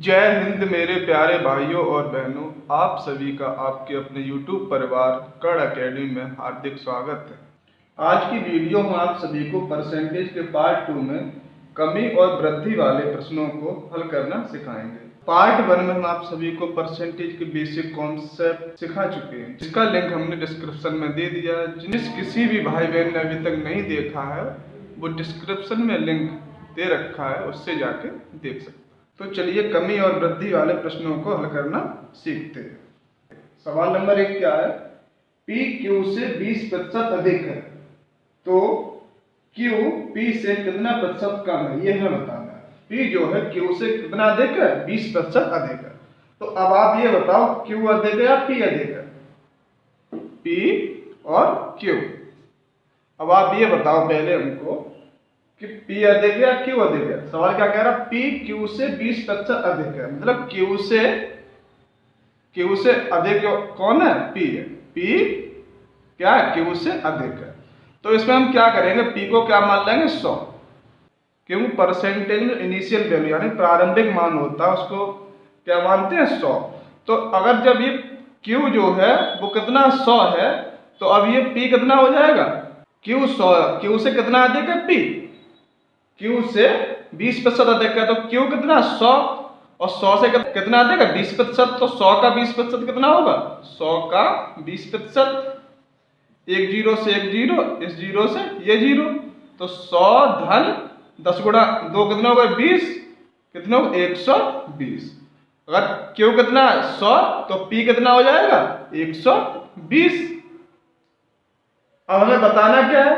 जय हिंद मेरे प्यारे भाइयों और बहनों, आप सभी का आपके अपने YouTube परिवार कड़ एकेडमी में हार्दिक स्वागत है। आज की वीडियो में आप सभी को परसेंटेज के पार्ट 2 में कमी और वृद्धि वाले प्रश्नों को हल करना सिखाएंगे। पार्ट 1 में हम आप सभी को परसेंटेज के बेसिक कॉन्सेप्ट सिखा चुके हैं, जिसका लिंक हमने डिस्क्रिप्शन में दे दिया है। जिस किसी भी भाई बहन ने अभी तक नहीं देखा है वो डिस्क्रिप्शन में लिंक दे रखा है, उससे जाके देख सकते हैं। तो चलिए कमी और वृद्धि वाले प्रश्नों को हल करना सीखते हैं। सवाल नंबर 1 क्या है? P Q से 20% अधिक है तो Q P से कितना प्रतिशत कम है, ये हमें बताना है। P जो है Q से कितना अधिक है? 20% अधिक है। तो अब आप ये बताओ Q अधिक है या P अधिक है? P और Q। अब आप ये बताओ पहले हमको कि P अधिक है या Q अधिक है। सवाल क्या कह रहा है? P Q से 20% अधिक है, मतलब Q से अधिक कौन है? P है। P क्या है? Q से अधिक है। तो इसमें हम क्या करेंगे? P को क्या मान लेंगे? 100। क्यों? परसेंटेज में इनिशियल वैल्यू यानी प्रारंभिक मान होता है, उसको क्या मानते हैं? 100। तो अगर जब ये Q जो है वो कितना 100 है तो अब ये P कितना हो जाएगा? Q 100, Q से कितना अधिक है? P Q से 20% अधिक है तो Q कितना? 100, और 100 से कितना अधिक है? 20%। तो 100 का 20% कितना होगा? 100 का 20%। एक जीरो से एक जीरो, इस जीरो से ये जीरो, तो 100 धन 10 गुणा 2 कितना होगा? 20। कितना होगा? 120। अगर Q कितना 100 तो P कितना हो जाएगा? 120। अब हमें बताना क्या है?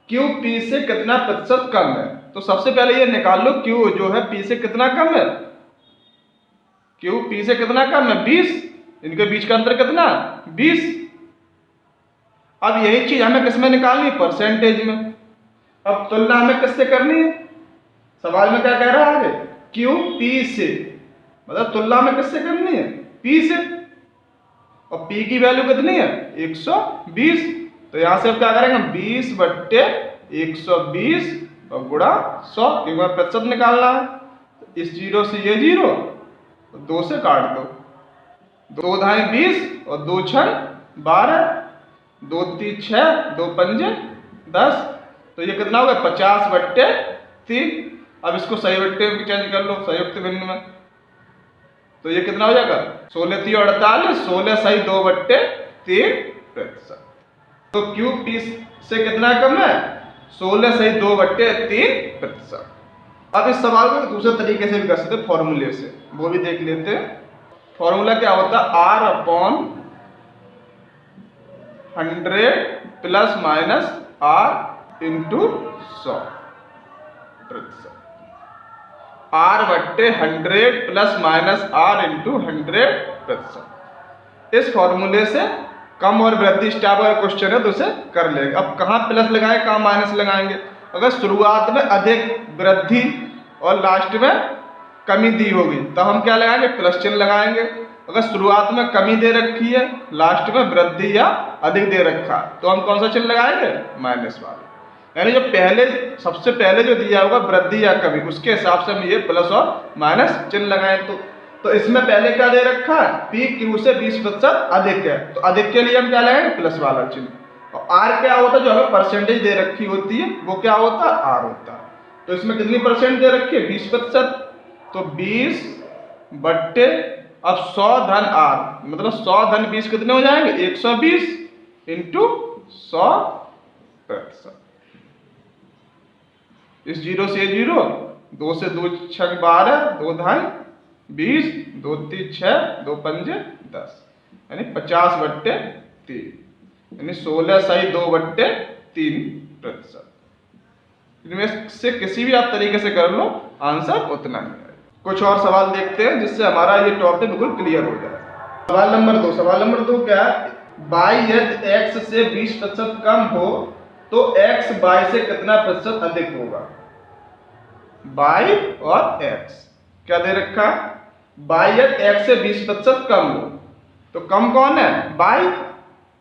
Q P से कितना प्रतिशत कम है। तो सबसे पहले ये निकाल लो Q जो है P से कितना कम है? Q P से कितना कम है? 20। इनके बीच का अंतर कितना? 20। अब यही चीज हमें किसमें निकालनी है? परसेंटेज में। अब तुलना हमें किससे करनी है? सवाल में क्या कह रहा है आगे? Q P से, मतलब तुलना में किससे करनी है? P से। और P की वैल्यू कितनी है? 120। तो यहां से अब क्या करेंगे? 20/120 और गुणा 100, क्योंकि प्रतिशत निकालना है। इस जीरो से ये जीरो, 2 से काट दो, 2 धाई 20 और 2 छह 12, 2 3 6, 2 पंजे 10। तो ये कितना हो गया? 50/3। अब इसको सही बट्टे में चेंज कर लो, संयुक्त भिन्न में। तो ये कितना हो जाएगा? 16 3 48, 16 सही 2/3%। तो Q P से कितना कम है? 16 सही 2/3%। अब इस सवाल को दूसरे तरीके से भी कर सकते हैं, फॉर्मूले से, वो भी देख लेते हैं। फॉर्मूला क्या होता है? R/100 plus minus R into 100%। R/100 plus minus R into 100%। इस फॉर्मूले से कम और वृद्धि स्टाफ का क्वेश्चन है तो उसे कर लेंगे। अब कहाँ प्लस लगाएं, कहाँ माइनस लगाएंगे? अगर शुरुआत में अधिक वृद्धि और लास्ट में कमी दी होगी तो हम क्या लगाएंगे? प्लस चिन्ह लगाएंगे। अगर शुरुआत में कमी दे रखी है, लास्ट में वृद्धि या अधिक दे रखा, तो हम कौन सा चिन्ह लगाएंगे? माइनस वाला। यानी जो पहले सबसे पहले जो दिया होगा वृद्धि या कमी, उसके हिसाब से हम ये प्लस और माइनस चिन्ह लगाएं। तो इसमें पहले क्या दे रखा है? P Q से 20% अधिक है, तो अधिक के लिए हम क्या लगाएंगे? प्लस वाला चिन्ह। और R क्या होता है? जो हमें परसेंटेज दे रखी होती है वो क्या होता है? R होता है। तो इसमें कितनी परसेंट दे रखी है? 20%। तो 20 बट्टे अब 100 धन R, मतलब 100 धन 20 कितने हो जाएंगे? 120 इंटू 100%। इस जीरो से जीरो, 2 से 2 छह 12, 2 धाई 20, 2 3 6, 2 पंजे 10, यानी 50/3, यानी 16 सही 2/3%। इनमें से किसी भी आप तरीके से कर लो, आंसर उतना ही है। कुछ और सवाल देखते हैं जिससे हमारा ये टॉपिक बिल्कुल क्लियर हो जाए। सवाल नंबर 2। सवाल नंबर 2 क्या है? y यदि x से 20% कम हो तो x y से कितना प्रतिशत अधिक होगा? y और x क्या दे रखा है? y यदि x से 20% कम हो तो कम कौन है? y।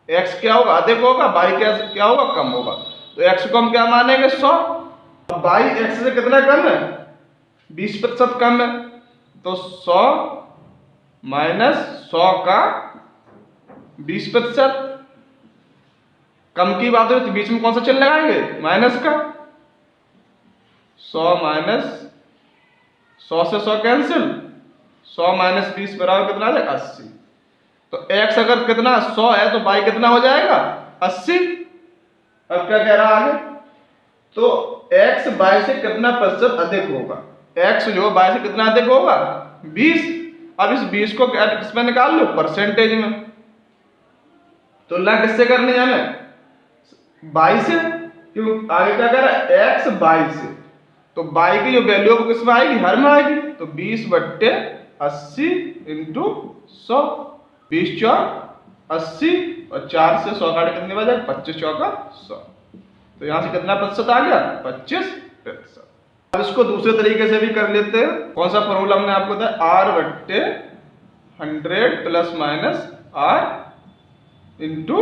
x क्या होगा? अधिक होगा। y क्या होगा? कम होगा। तो x को हम क्या मानेंगे? 100। y x से कितना कम है? 20% कम है। तो 100 माइनस 100 का 20%। कम की बात हो तो बीच में कौन सा चिन्ह लगाएंगे? माइनस का। 100 माइनस 100 से 100 कैंसिल, 100 माइनस 20 बराबर कितना आ जाएगा? 80। तो x अगर कितना 100 है तो y कितना हो जाएगा? 80। अब क्या कह रहा है आगे? तो x y से कितना प्रतिशत अधिक होगा? x जो y से कितना अधिक होगा? 20। अब इस 20 को किसमें निकाल लो? परसेंटेज में। तुलना किससे करनी है हमें? y से। क्यों? आगे क्या कह रहा है? x y से। तो y की जो वैल्यू है वो किसमें आएगी? हर में आएगी। तो 20/80 इंटू 100। 20 चौक 80 और 4 से 100 काटे कितने बचे? 25 चौका 100। तो यहां से कितना प्रतिशत आ गया? 25%। अब इसको दूसरे तरीके से भी कर लेते हैं। कौन सा फॉर्मूला हमने आपको बताया? R/100 plus minus R into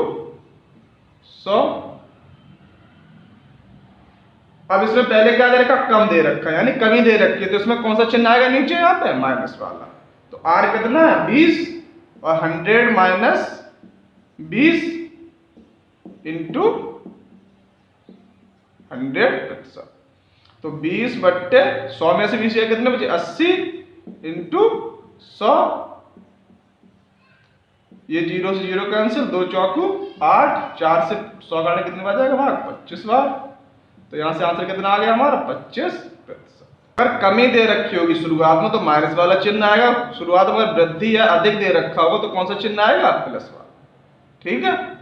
100। अब इसमें पहले क्या दे रखा? कम दे रखा है, यानी कमी दे रखी है। तो इसमें कौन सा चिन्ह आएगा नीचे? यहाँ पे माइनस वाला। तो R कितना है? 20 और 100 माइनस 20 इंटू 100%। तो 20/100 में से 20 कितने बचे? 80 इंटू 100। ये 0 से 0 कैंसिल, 2 चौकू 8, 4 से 100 काटने कितने बार जाएगा? भाग 25 बार। तो यहां से आंसर कितना आ गया हमारा? 25%। अगर कमी दे रखी होगी शुरुआत में तो माइनस वाला चिन्ह आएगा। शुरुआत में वृद्धि या अधिक दे रखा होगा तो कौन सा चिन्ह आएगा? प्लस वाला। ठीक है।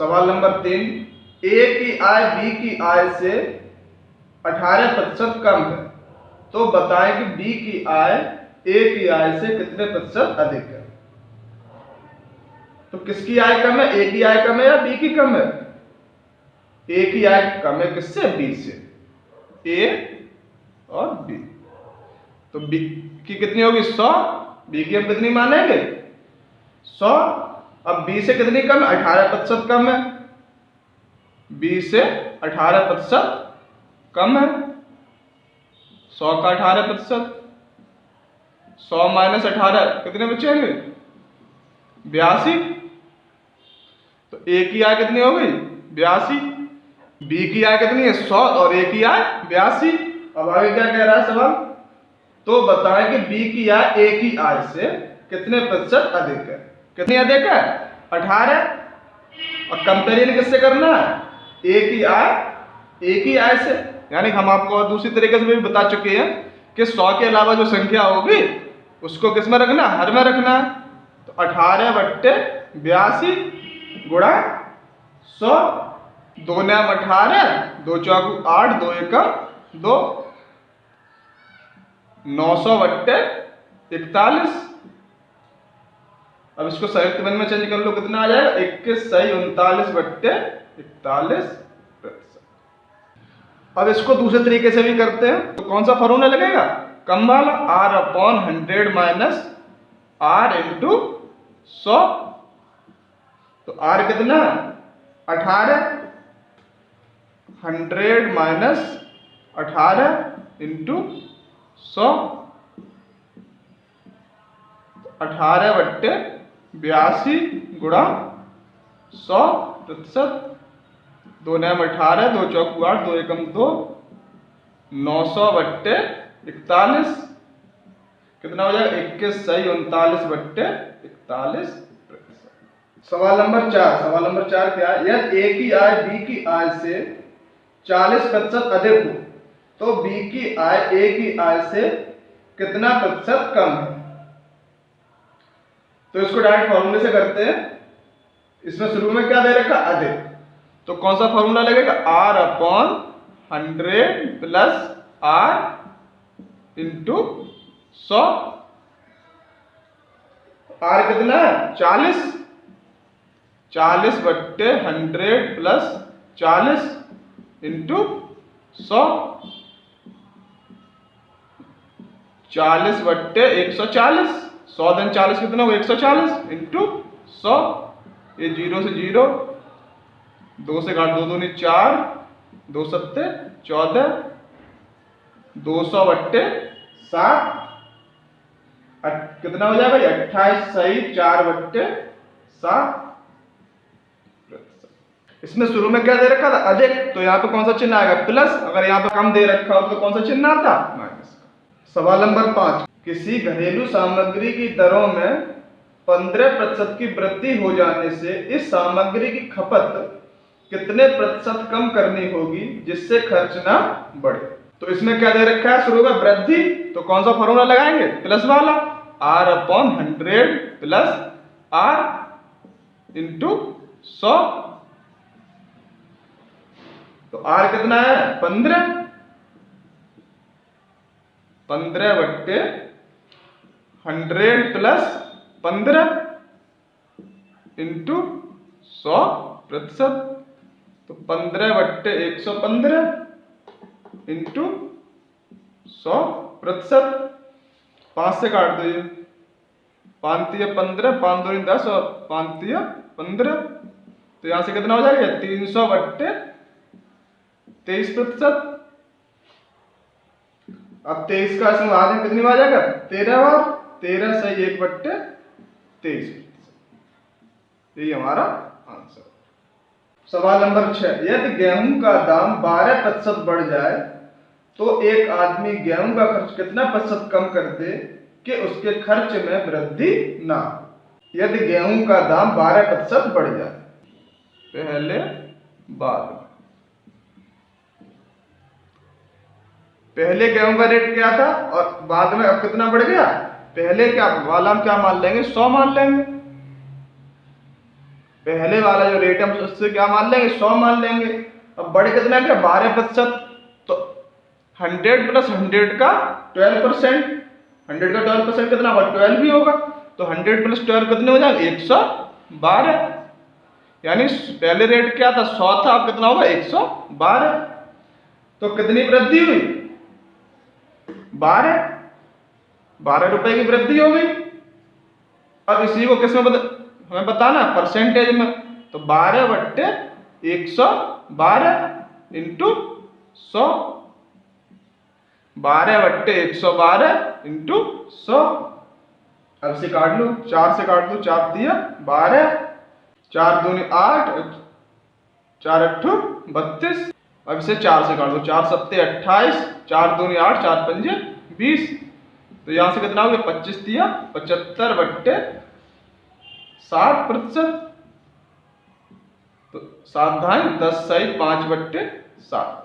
सवाल नंबर 3, ए की आय बी की आय से 18% कम है, तो बताएं कि बी की आय ए की आय से कितने प्रतिशत अधिक है। तो किसकी आय कम है? ए की आय कम है या बी की कम है? ए की आय कम है किससे? बी से। ए और बी। तो बी की कितनी होगी? 100। बी की हम कितनी मानेंगे? 100। अब बी से कितनी कम है? 18% कम है। बी से 18% कम है। 100 का 18%। 100 माइनस 18 कितने बचेंगे? 82। तो ए की आय कितनी हो गई? 82। बी की आय कितनी है? 100 और ए की आय 82। अब आगे क्या कह रहा है सवाल? तो बताएं कि बी की आय ए की आय से कितने प्रतिशत अधिक है। कितनी अधिक है? 18। और कंपेरिजन किससे करना है? ए की आय से। यानी हम आपको दूसरी तरीके से भी बता चुके हैं कि 100 के अलावा जो संख्या होगी उसको किस में रखना? हर में रखना है। तो 18/82 गुणा 100। 2 9 18, 2 चौकू 8, 2 एकम 2, 900/41। अब इसको संयुक्त वन में चेंज कर लो, कितना आ जाएगा? 21 सही 39/41%। अब इसको दूसरे तरीके से भी करते हैं। तो कौन सा फॉर्मूला लगेगा? कम वाला। R/100 minus R into 100। तो R कितना? 18। 100 माइनस 18 इंटू 100। 18/82 गुणा 100%। 2 9 18, 2 चौकू 8, 2 एकम 2, 900/41। कितना हो जाएगा? 21 सही 39/41%। सवाल नंबर 4। सवाल नंबर 4 क्या है? यदि ए की आय बी की आय से 40% अधिक हो तो बी की आय ए की आय से कितना प्रतिशत कम है। तो इसको डायरेक्ट फॉर्मूले से करते हैं। इसमें शुरू में क्या दे रखा? अधिक। तो कौन सा फॉर्मूला लगेगा? R/100 plus R into 100। R कितना है? 40। 40/100 प्लस 40 इंटू 100। 40/140। 100 दिन 40 कितना हो? 140 इंटू 100। ये 0 से 0, 2 से घाट 2 दूनी 4, 2 सत्ते 14, 200/60। कितना हो जाएगा? 28 सही 4/7। इसमें शुरू में क्या दे रखा था? अधिक, तो यहाँ पे कौन सा चिन्ह आएगा? प्लस। अगर यहाँ पे कम दे रखा हो तो कौन सा चिन्ह आता? माइनस का। सवाल नंबर 5, किसी घरेलू सामग्री की दरों में 15% की वृद्धि हो जाने से इस सामग्री की खपत कितने प्रतिशत कम करनी होगी जिससे खर्च ना बढ़े? तो इसमें क्या दे रखा है? शुरू में वृद्धि, तो कौन सा फॉर्मूला लगाएंगे? प्लस वाला, R/100 प्लस R इंटू 100। तो R कितना है? 15, 15/100 प्लस 15 इंटू 100%। तो 15/115 इंटू 100%। 5 से काट दो, ये 5 तिया 15, 5 दूनी 10 और 5 तिया 15। तो यहां से कितना हो जाएगा? 300/23%। अब 23 का इसमें भाग कितनी बार जाएगा? 13 बार। 13 सही 1/23%। यही हमारा आंसर। सवाल नंबर 6, यदि गेहूं का दाम 12% बढ़ जाए तो एक आदमी गेहूं का खर्च कितना प्रतिशत कम कर दे कि उसके खर्च में वृद्धि ना? यदि गेहूं का दाम 12% बढ़ जाए, पहले बाद में। पहले गेहूं का रेट क्या था और बाद में अब कितना बढ़ गया? पहले क्या वाला हम क्या मान लेंगे? 100 मान लेंगे। पहले वाला जो रेट है हम उससे क्या मान लेंगे? 100 मान लेंगे। अब बढ़ कितना गया? 12%। तो 100 प्लस 100 का 12%। 100 का 12% कितना होगा? 12 भी होगा। तो 100 प्लस 12 कितने हो जाएंगे? 112। यानी पहले रेट क्या था? 100 था, अब कितना होगा? 112। तो कितनी वृद्धि हुई? 12 रुपए की वृद्धि हो गई। अब इसी को किसमें हमें बताना? परसेंटेज में। तो 12/112 इंटू 100। 12/112 इंटू 100। अब से काट लो, 4 से काट दो, 4 तिया 12, 4 दूनी 8, 4 अट्ठू 32। अब इसे 4 से काट दो, 4 सत्ते 28, 4 दूनी 8, 4 पंजे 20। तो यहां से कितना हो गया? 25 तिया 75/60%। तो 7 धाई 10 सही 5/7।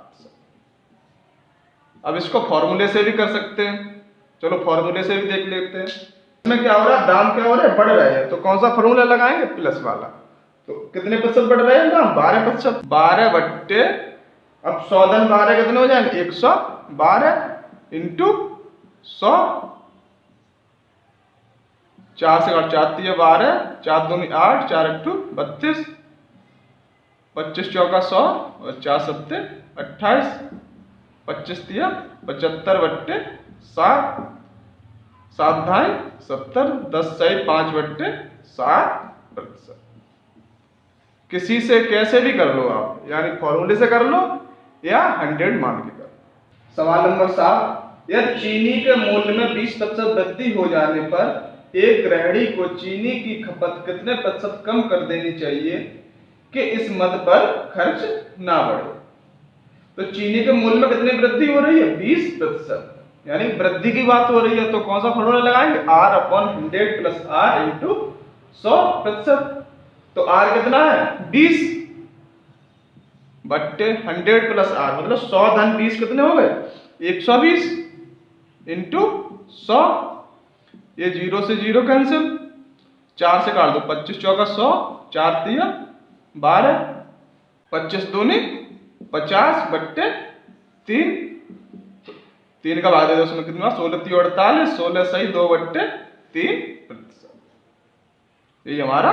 अब इसको फॉर्मूले से भी कर सकते हैं। चलो फॉर्मूले से भी देख लेते हैं। इसमें क्या हो रहा है? दाम क्या हो रहा है? बढ़ रहे हैं। तो कौन सा फॉर्मूला लगाएंगे? प्लस वाला। तो कितने प्रतिशत बढ़ रहे हैं दाम? 12%। 12 अब 100 धन 12 कितने हो जाएंगे? 112 इंटू 100। 4 से 4 तिया 12, 4 दूनी 8, 4 अट्ठू 32, 25 चौका 100 और 4 सत्ते 28, 25 तिया 75/60, 7 धाई 70, 10 सही 5/60%। किसी से कैसे भी कर लो आप, यानी फॉर्मूले से कर लो या 100 मान के कर लो। सवाल नंबर 7, यदि चीनी के मूल्य में 20% वृद्धि हो जाने पर एक गृहिणी को चीनी की खपत कितने प्रतिशत कम कर देनी चाहिए कि इस मद पर खर्च ना बढ़े? तो चीनी के मूल्य में कितनी वृद्धि हो रही है? 20%, यानी वृद्धि की बात हो रही है। तो कौन सा फॉर्मूला लगाएंगे? R/100 plus R into 100%। तो R कितना है? 20/100 प्लस R, मतलब 100 धन 20 कितने हो गए? 120 इंटू 100। ये 0 से 0 कैंसिल, 4 से काट दो, 25 चौका 100, 4 तिया 12, 25 दूनी 50/3। 3 का भाग दे दो, उसमें कितना? 16 तिया 48, 16 सही 2/3%। यही हमारा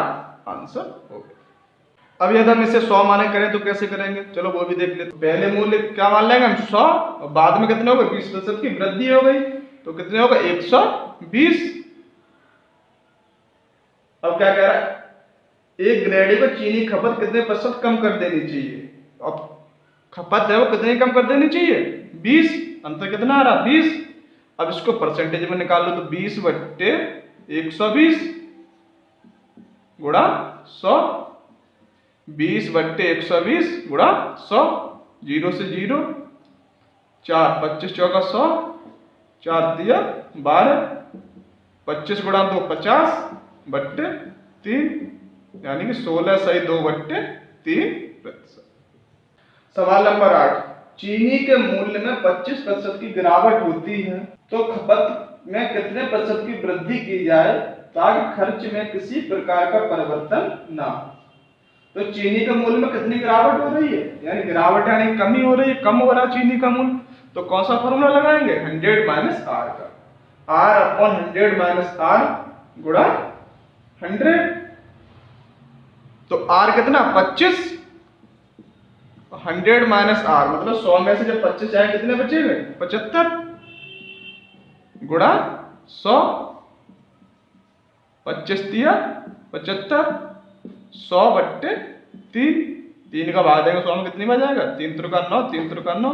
आंसर हो गया। अब यदि हम इसे 100 माने करें तो कैसे करेंगे? चलो वो भी देख लेते। पहले मूल्य क्या मान लेंगे हम? 100, और बाद में कितने हो गए? 20% की वृद्धि हो गई, तो कितने होगा? 120। अब क्या कह रहा है? एक गृहिणी को चीनी खपत कितने प्रतिशत कम कर देनी चाहिए? अब खपत है वो कितनी कम कर देनी चाहिए? 20। अंतर कितना आ रहा? 20। अब इसको परसेंटेज में निकाल लो तो 20/120 गुणा 100, 20/120 गुणा 100, 0 से 0, 4 25 चौका 100, 4 दिया 12, 25 गुणा 2 50/3, यानी कि 16 सही 2/3%। सवाल नंबर 8, चीनी के मूल्य में 25% की गिरावट होती है तो खपत में कितने प्रतिशत की वृद्धि की जाए ताकि खर्च में किसी प्रकार का परिवर्तन ना हो। तो चीनी के मूल्य में कितनी गिरावट हो रही है, यानी गिरावट यानी कमी हो रही है, कम हो रहा है चीनी का मूल्य। तो कौन सा फॉर्मूला लगाएंगे, 100 माइनस आर का, R/100 माइनस आर गुणा 100। तो आर कितना 25, 100 माइनस आर मतलब 100 में से जब 25 जाए कितने बचेंगे 75 गुणा 100, 25 दिया 75, 100/3, 3 का भाग देंगे 100 में कितनी बार जाएगा, 3 त्रिका 9, 3 त्रिका 9,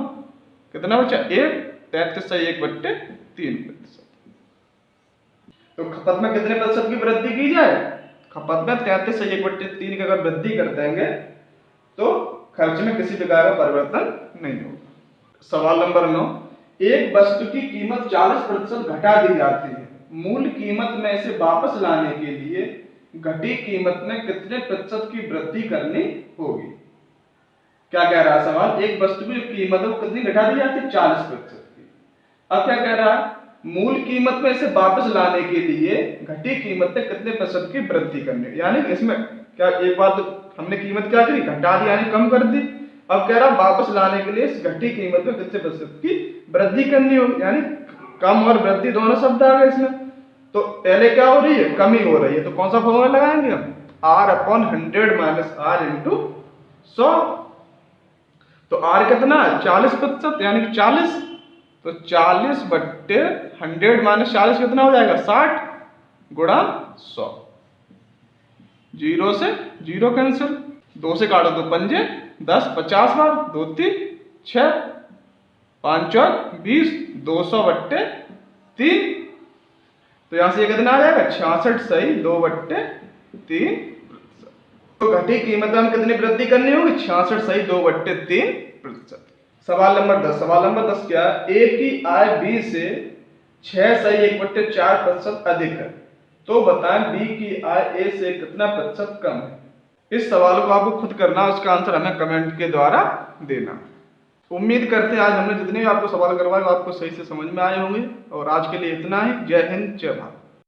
कितना बचा 1, 33 सही 1/3%। तो खपत में कितने प्रतिशत की वृद्धि की जाए, खपत में 33 सही 1/3 की अगर वृद्धि कर देंगे तो खर्च में किसी प्रकार का परिवर्तन नहीं होगा। सवाल नंबर 9, एक वस्तु की कीमत 40% घटा दी जाती है, मूल कीमत में इसे वापस लाने के लिए घटी कीमत में कितने प्रतिशत की वृद्धि करनी होगी। क्या कह रहा है सवाल, एक वस्तु की कीमत है वो कितनी घटा दी जाती है 40% की। अब क्या कह रहा है, मूल कीमत में इसे वापस लाने के लिए घटी कीमत में कितने प्रतिशत की वृद्धि करनी है, यानी इसमें क्या एक बार तो हमने कीमत क्या करी घटा दी यानी कम कर दी। अब कह रहा वापस लाने के लिए इस घटी कीमत में कितने प्रतिशत की वृद्धि करनी होगी, यानी कम और वृद्धि दोनों शब्द आ गए इसमें। तो पहले क्या हो रही है, कमी हो रही है, तो कौन सा फॉर्मूला लगाएंगे हम, R/100 माइनस R इंटू 100। तो R कितना है 40%, यानी कि 40, तो 40/100 माइनस 40 कितना हो जाएगा 60 गुणा 100, 0 से 0 कैंसिल, 2 से काटो तो पंजे 10, 50 बार 2 3 6, 5 और 20, 200/3। तो यहां से ये कितना आ जाएगा 66 सही 2/3। तो घटी कीमत में हम कितनी वृद्धि करनी होगी 66 सही 2/3%। सवाल नंबर 10, सवाल नंबर 10 क्या, ए की आय बी से 6 सही 1/4% अधिक है, तो बताएं बी की आय ए से कितना प्रतिशत कम है। इस सवाल को आपको खुद करना, उसका आंसर हमें कमेंट के द्वारा देना। उम्मीद करते हैं आज हमने जितने भी आपको सवाल करवाए वो आपको सही से समझ में आए होंगे। और आज के लिए इतना ही। जय हिंद, जय भारत।